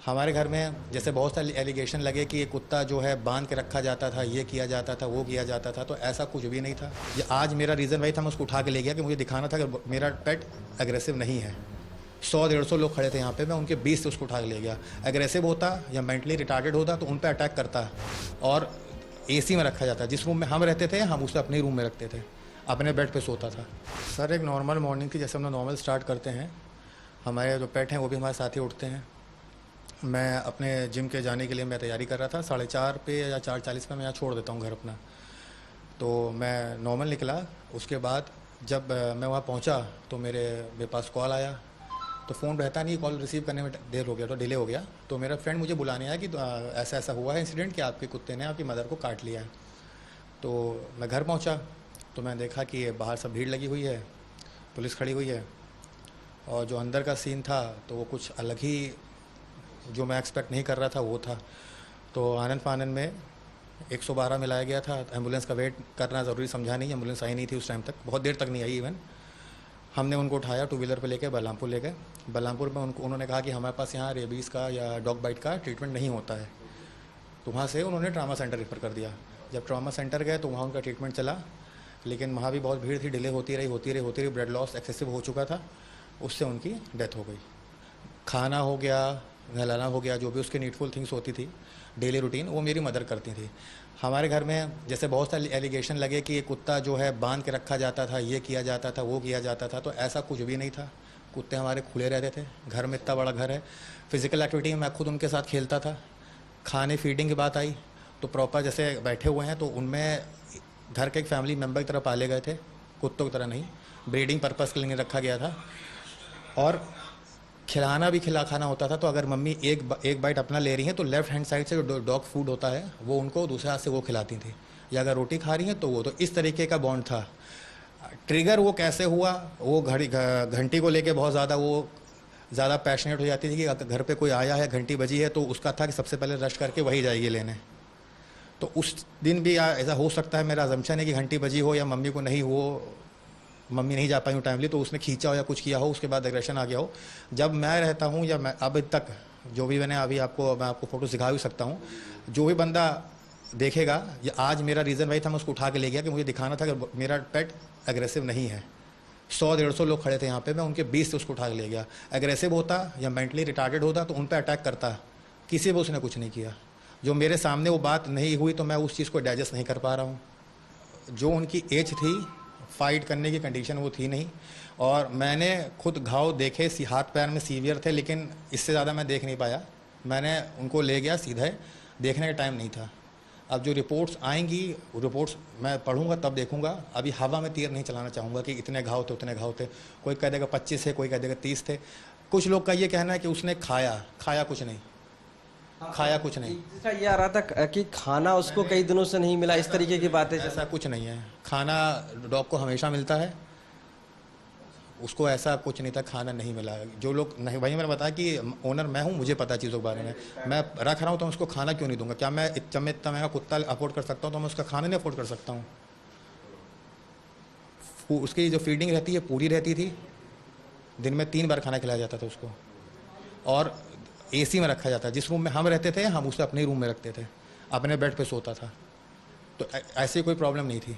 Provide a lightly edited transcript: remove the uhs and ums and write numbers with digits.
हमारे घर में जैसे बहुत सारे एलिगेशन लगे कि ये कुत्ता जो है बांध के रखा जाता था, ये किया जाता था, वो किया जाता था, तो ऐसा कुछ भी नहीं था। ये आज मेरा रीज़न वही था, मैं उसको उठा के ले गया कि मुझे दिखाना था कि मेरा पेट एग्रेसिव नहीं है। 100-150 लोग खड़े थे यहाँ पे, मैं उनके 20 से उसको उठा के ले गया। एग्रेसिव होता या मेंटली रिटार्डेड होता तो उन पर अटैक करता। और एसी में रखा जाता, जिस रूम में हम रहते थे हम उसे अपने रूम में रखते थे, अपने बेड पे सोता था। सर एक नॉर्मल मॉर्निंग थी, जैसे हम लोग नॉर्मल स्टार्ट करते हैं, हमारे जो पेट हैं वो भी हमारे साथ ही उठते हैं। मैं अपने जिम के जाने के लिए मैं तैयारी कर रहा था, 4:30 पे या 4:40 पे मैं यहाँ छोड़ देता हूँ घर अपना। तो मैं नॉर्मल निकला, उसके बाद जब मैं वहाँ पहुँचा तो मेरे पास कॉल आया। तो फ़ोन रहता नहीं, कॉल रिसीव करने में देर हो गया, तो डिले हो गया। तो मेरा फ्रेंड मुझे बुलाने आया कि ऐसा ऐसा हुआ है इंसिडेंट कि आपके कुत्ते ने आपकी मदर को काट लिया है। तो मैं घर पहुँचा तो मैं देखा कि बाहर सब भीड़ लगी हुई है, पुलिस खड़ी हुई है, और जो अंदर का सीन था तो वो कुछ अलग ही, जो मैं एक्सपेक्ट नहीं कर रहा था वो था। तो आनन फानन में 112 मिलाया गया था। एम्बुलेंस का वेट करना ज़रूरी समझा नहीं, एम्बुलेंस आई नहीं थी उस टाइम तक, बहुत देर तक नहीं आई इवन। हमने उनको उठाया, टू व्हीलर पे लेके बलरामपुर ले गए। बलरामपुर में उन्होंने कहा कि हमारे पास यहाँ रेबीज़ का या डॉग बाइट का ट्रीटमेंट नहीं होता है। तो वहाँ से उन्होंने ट्रामा सेंटर रेफर कर दिया। जब ट्रामा सेंटर गए तो वहाँ उनका ट्रीटमेंट चला, लेकिन वहाँ भी बहुत भीड़ थी, डिले होती रही, ब्लड लॉस एक्सेसिव हो चुका था, उससे उनकी डेथ हो गई। खाना हो गया, नहलाना हो गया, जो भी उसके नीडफुल थिंग्स होती थी डेली रूटीन, वो मेरी मदर करती थी। हमारे घर में जैसे बहुत सारे एलिगेशन लगे कि ये कुत्ता जो है बांध के रखा जाता था, ये किया जाता था, वो किया जाता था, तो ऐसा कुछ भी नहीं था। कुत्ते हमारे खुले रहते थे, घर में इतना बड़ा घर है। फिज़िकल एक्टिविटी में मैं खुद उनके साथ खेलता था। खाने फीडिंग की बात आई तो प्रॉपर जैसे बैठे हुए हैं तो उनमें घर के एक फैमिली मेम्बर की तरह पाले गए थे, कुत्तों की तरह नहीं, ब्रीडिंग पर्पज़ के लिए रखा गया था। और खिलाना भी खाना होता था, तो अगर मम्मी एक बाइट अपना ले रही हैं तो लेफ़्ट हैंड साइड से जो डॉग फूड होता है वो उनको दूसरे हाथ से वो खिलाती थी, या अगर रोटी खा रही हैं तो वो, तो इस तरीके का बॉन्ड था। ट्रिगर वो कैसे हुआ, वो घंटी को लेके बहुत ज़्यादा पैशनेट हो जाती थी कि अगर घर पे कोई आया है, घंटी बजी है, तो उसका था कि सबसे पहले रश करके वही जाएगी लेने। तो उस दिन भी ऐसा हो सकता है, मेरा अजम्पशन है कि घंटी बजी हो या मम्मी को नहीं, वो मम्मी नहीं जा पाई हूँ टाइमली, तो उसने खींचा हो या कुछ किया हो, उसके बाद एग्रेशन आ गया हो। जब मैं रहता हूँ या मैं अब तक जो भी मैं आपको फ़ोटो दिखा भी सकता हूँ, जो भी बंदा देखेगा, ये आज मेरा रीज़न वही था, मैं उसको उठा के ले गया कि मुझे दिखाना था कि मेरा पेट एग्रेसिव नहीं है। 100-150 लोग खड़े थे यहाँ पे, मैं उनके 20 से उसको उठा के ले गया। एग्रेसिव होता या मेंटली रिटार्डेड होता तो उन पर अटैक करता, किसी भी उसने कुछ नहीं किया। जो मेरे सामने वो बात नहीं हुई तो मैं उस चीज़ को डाइजेस्ट नहीं कर पा रहा हूँ। जो उनकी एज थी, फाइट करने की कंडीशन वो थी नहीं, और मैंने खुद घाव देखे, हाथ पैर में सीवियर थे, लेकिन इससे ज़्यादा मैं देख नहीं पाया। मैंने उनको ले गया सीधे, देखने का टाइम नहीं था। अब जो रिपोर्ट्स आएंगी, रिपोर्ट्स मैं पढ़ूंगा तब देखूंगा। अभी हवा में तीर नहीं चलाना चाहूँगा कि इतने घाव थे उतने घाव थे। कोई कह देगा 25 है, कोई कह देगा 30 थे। कुछ लोग का ये कहना है कि उसने खाया कुछ नहीं, खाया कुछ नहीं। दूसरा ये आ रहा था कि खाना उसको कई दिनों से नहीं मिला, इस तरीके की बातें। ऐसा कुछ नहीं है, खाना डॉग को हमेशा मिलता है, उसको ऐसा कुछ नहीं था खाना नहीं मिला। जो लोग नहीं, भाई मैंने बताया कि ओनर मैं हूँ, मुझे पता है चीज़ों के बारे में। मैं रख रहा हूँ तो उसको खाना क्यों नहीं दूंगा? क्या मैं इतना महंगा कुत्ता अफोर्ड कर सकता हूँ तो मैं उसका खाना नहीं अफोर्ड कर सकता हूँ? उसकी जो फीडिंग रहती है पूरी रहती थी, दिन में 3 बार खाना खिलाया जाता था उसको, और एसी में रखा जाता। जिस रूम में हम रहते थे हम उसे अपने रूम में रखते थे, अपने बेड पे सोता था। तो ऐसी कोई प्रॉब्लम नहीं थी।